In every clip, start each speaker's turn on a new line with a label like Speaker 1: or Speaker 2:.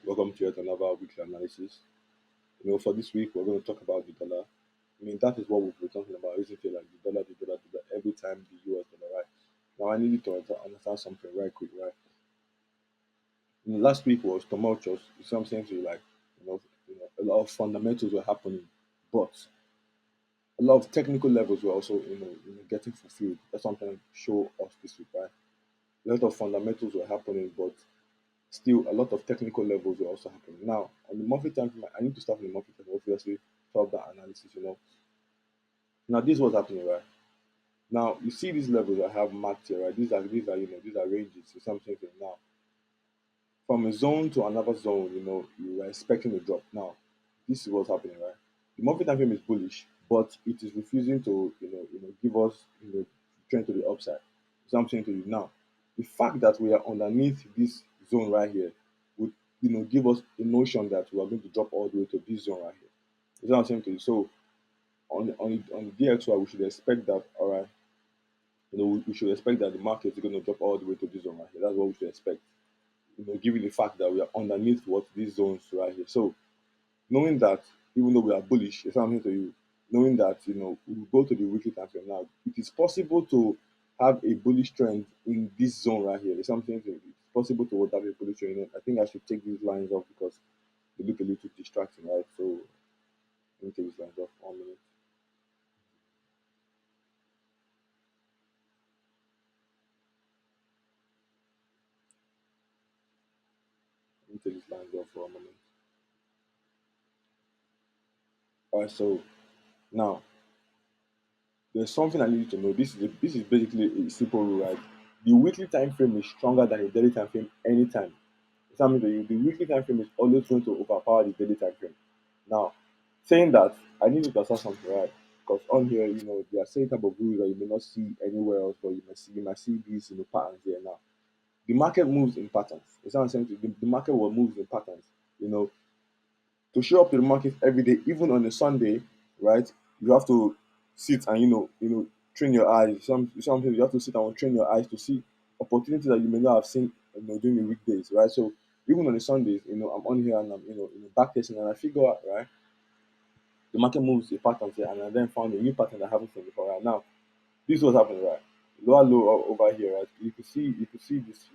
Speaker 1: Welcome to yet another weekly analysis. For this week, we're going to talk about the dollar. That is what we've been talking about, isn't it? Like the dollar, every time the US dollar, right? Now, I need you to understand something right quick, right? Last week was tumultuous. You see what I'm saying to you? Like, a lot of fundamentals were happening, but a lot of technical levels were also, getting fulfilled. That's what I'm trying to show us this week, right? A lot of fundamentals were happening, but still a lot of technical levels were also happening. Now, on the monthly time frame, I need to start from the monthly time, obviously, solve that analysis. Now, this was happening, right? Now, you see these levels I have marked here, right? These are ranges. So something now. From a zone to another zone, you were expecting a drop. Now, this is what's happening, right? The monthly time frame is bullish, but it is refusing to, give us, trend to the upside. Something to you now. The fact that we are underneath this zone right here would, give us a notion that we are going to drop all the way to this zone right here. You know what I'm saying to you? So on the DXY, we should expect that. All right, we should expect that the market is going to drop all the way to this zone right here. That's what we should expect. Given the fact that we are underneath what these zones right here. So knowing that, even though we are bullish, it's something to you. Knowing that, we go to the weekly time frame now, it is possible to have a bullish trend in this zone right here. It's something to, it's possible to have a bullish trend. I think I should take these lines off because they look a little distracting, right? So let me take these lines off 1 minute. Let me take these lines off for a moment. All right, so now there's something I need you to know. This is basically a simple rule, right? The weekly time frame is stronger than the daily time frame anytime. Something that the weekly time frame is always going to overpower the daily time frame. Now, saying that, I need you to understand something, right? Because on here, there are certain type of rules that you may not see anywhere else, but you might see these, patterns here now. The market moves in patterns. It's not saying the market will move in patterns. You know, to show up to the market every day, even on a Sunday, right? You have to sit and train your eyes. Sometimes you have to sit and train your eyes to see opportunities that you may not have seen, during the weekdays, right? So even on the Sundays, I'm on here and I'm back testing and I figure out, right, the market moves a pattern here and I then found a new pattern I haven't seen before. Right now, this was happening, right? Lower low over here, right? You could see this,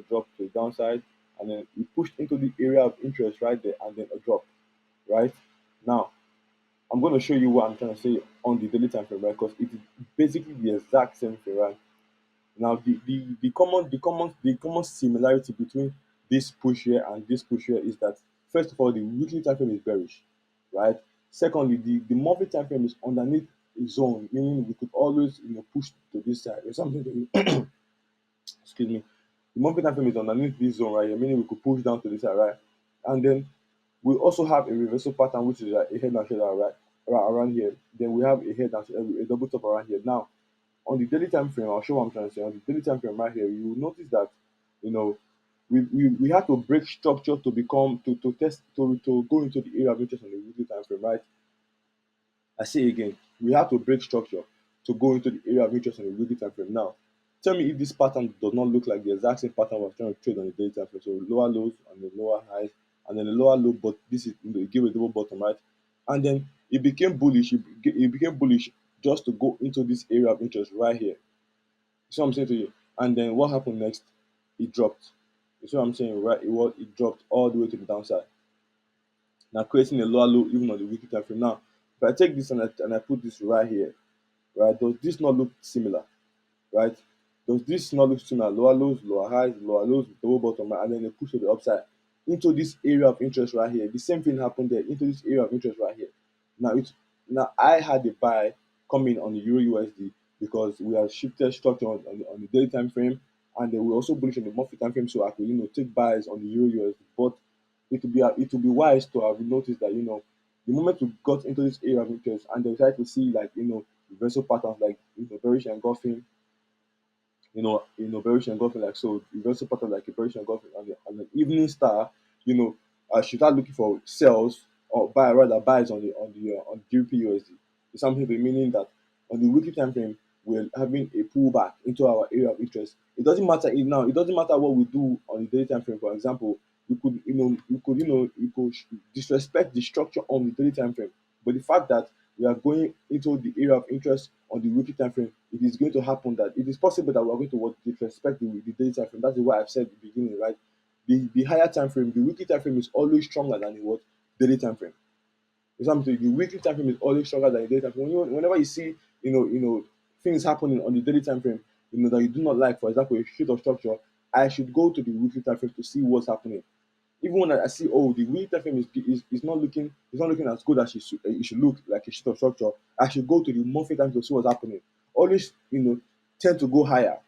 Speaker 1: drop to the downside, and then we pushed into the area of interest right there, and then a drop, right? Now, I'm going to show you what I'm trying to say on the daily time frame, right? Because it is basically the exact same thing, right? Now, the common similarity between this push here and this push here is that first of all, the weekly time frame is bearish, right? Secondly, the monthly time frame is underneath a zone, meaning we could always push to this side or something. Excuse me. The monthly time frame is underneath this zone right here, meaning we could push down to this side, right? And then we also have a reversal pattern, which is a head and shoulder around here. Then we have a head and a double top around here. Now, on the daily time frame, I'll show what I'm trying to say. On the daily time frame right here, you will notice that you know we had to break structure to become to test to go into the area of interest on the weekly time frame, right? I say again, we have to break structure to go into the area of interest on the weekly time frame. Now, tell me if this pattern does not look like the exact same pattern we're trying to trade on the daily time frame. So lower lows and the lower highs, and then the lower low, but this is it give a double bottom, right? And then it became bullish. It became bullish just to go into this area of interest right here. You see what I'm saying to you? And then what happened next? It dropped. You see what I'm saying, right? It dropped all the way to the downside. Now creating a lower low even on the weekly time frame. Now, if I take this and I put this right here, right? Does this not look similar, right? Does this not look similar? Lower lows, lower highs, lower lows, double bottom, right? And then they push to the upside into this area of interest right here. The same thing happened there into this area of interest right here. Now it's now I had a buy coming on the Euro USD because we have shifted structure on the daily time frame, and then we're also bullish on the monthly time frame, so I could take buys on the Euro USD. But it would be wise to have noticed that the moment we got into this area of interest and they try to see like reversal patterns like bearish engulfing, bearish engulfing like so, reversal pattern like a bearish engulfing on the evening star, I should start looking for sells or buys on the GBP USD. It's something to meaning that on the weekly time frame we're having a pullback into our area of interest. It doesn't matter now. It doesn't matter what we do on the daily time frame. For example, you could disrespect the structure on the daily time frame, but the fact that we are going into the area of interest on the weekly time frame, it is going to happen that it is possible that we are going to disrespect the daily time frame. That's why I've said at the beginning, right? The higher time frame, the weekly time frame is always stronger than the what daily time frame. For example, the weekly time frame is always stronger than the daily time frame. Whenever you see, things happening on the daily time frame, that you do not like, for example, a sheet of structure, I should go to the weekly time frame to see what's happening. Even when I see, oh, the weekly time frame is not looking as good as it should look like a sheet of structure, I should go to the monthly time to see what's happening. Always, tend to go higher.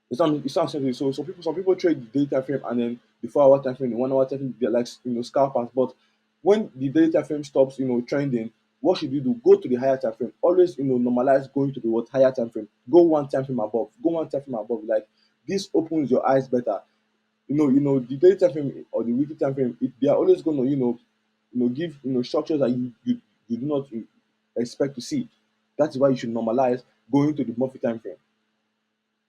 Speaker 1: It's not something. So some people trade the daily time frame and then the 4 hour time frame, the 1 hour time frame, they're like scalpers. But when the daily time frame stops, trending, what should you do? Go to the higher time frame. Always, normalize going to the what higher time frame. Go one time frame above. Go one time frame above. Like this opens your eyes better. The daily time frame or the weekly time frame, they are always gonna, give structures that you do not expect to see. That's why you should normalize going to the monthly time frame.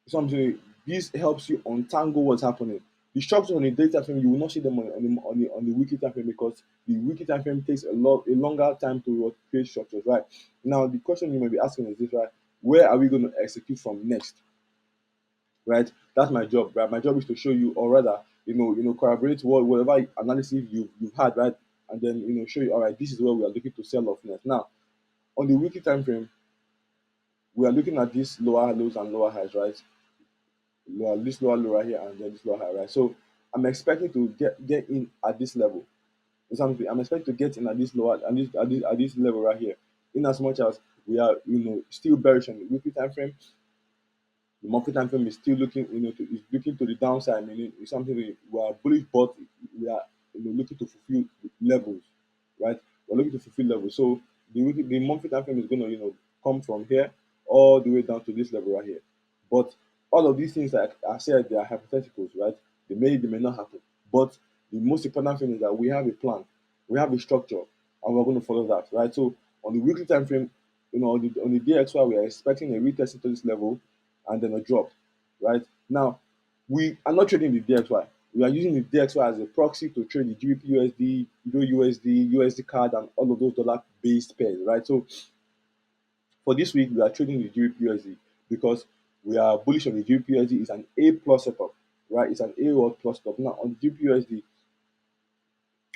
Speaker 1: Something this helps you untangle what's happening. The structures on the daily time frame, you will not see them on the weekly time frame because the weekly time frame takes a longer time to create structures, right? Now the question you may be asking is this, right? Where are we going to execute from next? Right? That's my job, right? My job is to show you, or rather, corroborate whatever analysis you've had, right? And then show you, all right, this is where we are looking to sell off next. Now, on the weekly time frame, we are looking at these lower lows and lower highs, right? This lower low right here and then this lower high, right? So I'm expecting to get in at this level. Something I'm expecting to get in at this lower at this level right here. In as much as we are still bearish on the weekly time frame, the monthly time frame is still looking is looking to the downside. Meaning it's something we are bullish, but we are looking to fulfill levels, right? We're looking to fulfill levels. So the monthly time frame is going to come from here all the way down to this level right here. But all of these things, like I said, they are hypotheticals, right? They may not happen. But the most important thing is that we have a plan, we have a structure, and we're going to follow that, right? So on the weekly time frame, on the DXY, we are expecting a retest into this level and then a drop, right? Now, we are not trading the DXY. We are using the DXY as a proxy to trade the GBP USD, Euro USD, USD CAD, and all of those dollar-based pairs, right? So for this week, we are trading the GBP USD because we are bullish on the GBP USD. It's an A plus setup, right? It's an A or plus setup. Now on the GBP USD,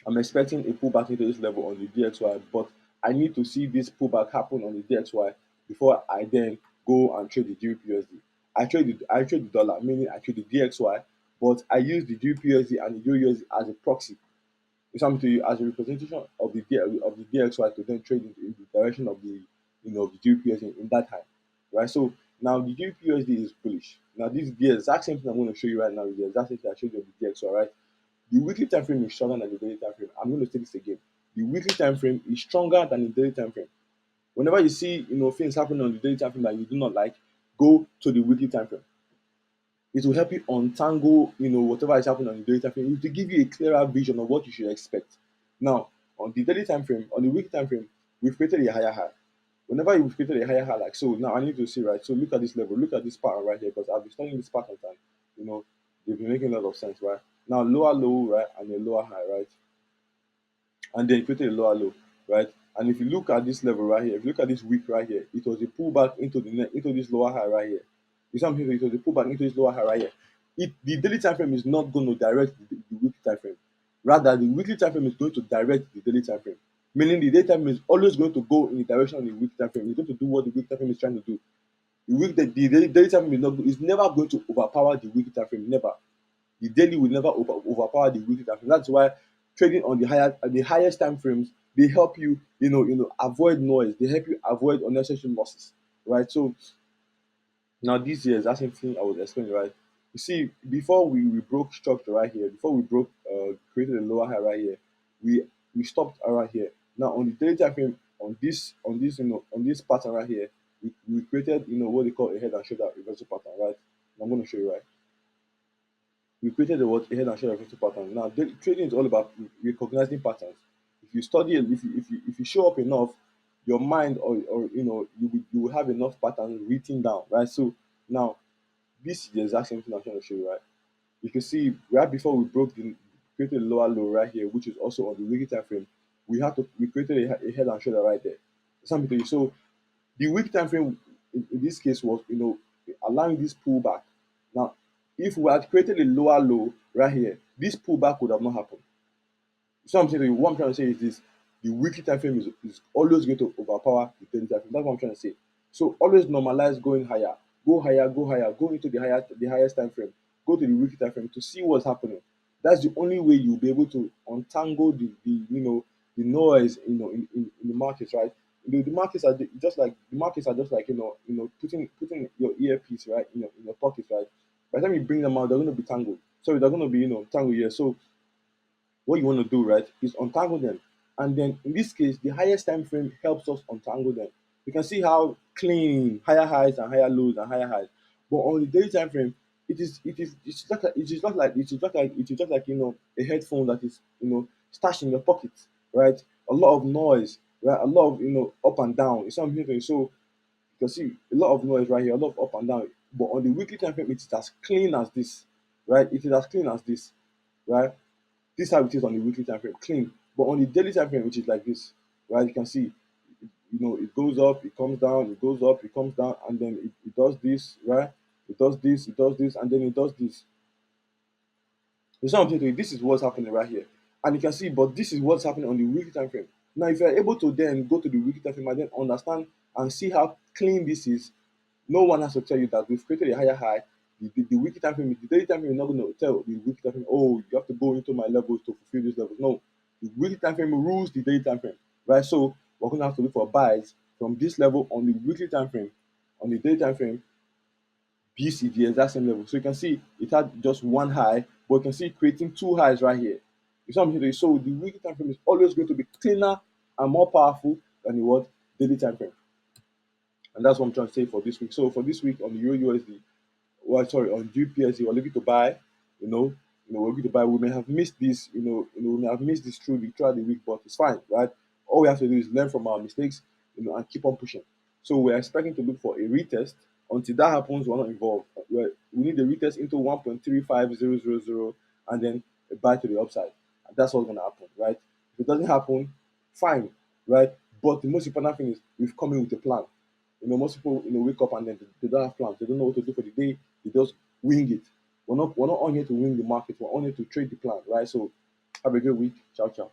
Speaker 1: I'm expecting a pullback into this level on the DXY, but I need to see this pullback happen on the DXY before I then go and trade the GBP I trade the dollar, meaning I trade the DXY, but I use the GBP and the USD as a proxy. It's something to you as a representation of the DXY to then trade in the direction of the GBP in that time, right? So now the GBP is bullish. Now this is the exact same thing I'm going to show you right now is the exact same thing I showed you on the DXY, right? The weekly time frame is stronger than the daily time frame. I'm going to say this again. The weekly time frame is stronger than the daily time frame. Whenever you see things happening on the daily time frame that you do not like, go to the weekly time frame. It will help you untangle whatever is happening on the daily time frame. It will give you a clearer vision of what you should expect. Now, on the daily time frame, on the weekly time frame, we've created a higher high. Whenever you've created a higher high, like so, now I need to see, right? So look at this level, look at this pattern right here, because I've been studying this pattern and they've been making a lot of sense, right? Now lower low, right, and a lower high, right? And then created a lower low, right? And if you look at this level right here, if you look at this week right here, it was a pullback into this lower high right here. You see, it was a pullback into this lower high right here. The daily time frame is not going to direct the weekly time frame. Rather, the weekly time frame is going to direct the daily time frame. Meaning the daily time frame is always going to go in the direction of the weekly time frame. It's going to do what the weekly time frame is trying to do. The daily time frame is never going to overpower the weekly time frame. Never. The daily will never overpower the weekly time frame. That's why trading on the highest time frames, they help you avoid noise. They help you avoid unnecessary losses, right? So now this year is that same thing I was explaining, right? You see, before we broke structure right here, before we broke created a lower high right here, we stopped around here. Now on the daily time frame, on this pattern right here, we created what they call a head and shoulder reversal pattern, right? And I'm going to show you, right? We created a head and shoulder reversal pattern. Now trading is all about recognizing patterns. If you study, if you show up enough, your mind, or you will have enough patterns written down, right? So now this is the exact same thing I'm trying to show you, right? You can see right before we broke the created a lower low right here, which is also on the weekly time frame. We created a head and shoulder right there. Something so the week time frame in this case was allowing this pullback. Now, if we had created a lower low right here, this pullback would have not happened. So I'm saying what I'm trying to say is this: the weekly time frame is always going to overpower the daily time frame. That's what I'm trying to say. So always normalize going higher, go higher, go higher, go into the highest time frame, go to the weekly time frame to see what's happening. That's the only way you'll be able to untangle the noise in the markets, right? The markets are just like putting your earpiece right in your pocket, right? By the time you bring them out, they're going to be tangled. Sorry, they're going to be tangled here. So what you want to do, right, is untangle them. And then in this case, the highest time frame helps us untangle them. You can see how clean, higher highs and higher lows and higher highs. But on the daily time frame, it is just like a headphone that is stashed in your pocket, right? A lot of noise, right? A lot of up and down. It's something. So you can see a lot of noise right here, a lot of up and down. But on the weekly time frame, it is as clean as this, right? It is as clean as this, right? This is how it is on the weekly time frame, clean. But on the daily time frame, which is like this, right? You can see, it goes up, it comes down, it goes up, it comes down, and then it does this, right? It does this, and then it does this. You see what I'm saying to you? This is what's happening right here. And you can see, but this is what's happening on the weekly time frame. Now, if you're able to then go to the weekly time frame and then understand and see how clean this is, no one has to tell you that we've created a higher high. The weekly time frame, the daily time frame, you're not going to tell the weekly time frame, oh, you have to go into my levels to fulfill these levels. No, the weekly time frame rules the daily time frame, right? So we're going to have to look for buys from this level on the weekly time frame. On the daily time frame, BC, the exact same level. So you can see it had just one high, but you can see it creating two highs right here. You see what I'm saying? So the weekly time frame is always going to be cleaner and more powerful than the what daily time frame. And that's what I'm trying to say for this week. So for this week on the Euro USD, on GPSC, we're looking to buy, we're looking to buy. We may have missed this, we may have missed this throughout the week, but it's fine, right? All we have to do is learn from our mistakes, and keep on pushing. So we're expecting to look for a retest. Until that happens, we're not involved. We need a retest into 1.35000, and then a buy to the upside. And that's what's going to happen, right? If it doesn't happen, fine, right? But the most important thing is we've come in with a plan. Most people, wake up and then they don't have plans. They don't know what to do for the day. They just wing it. We're not on here to win the market. We're on here to trade the plan, right? So have a good week. Ciao, ciao.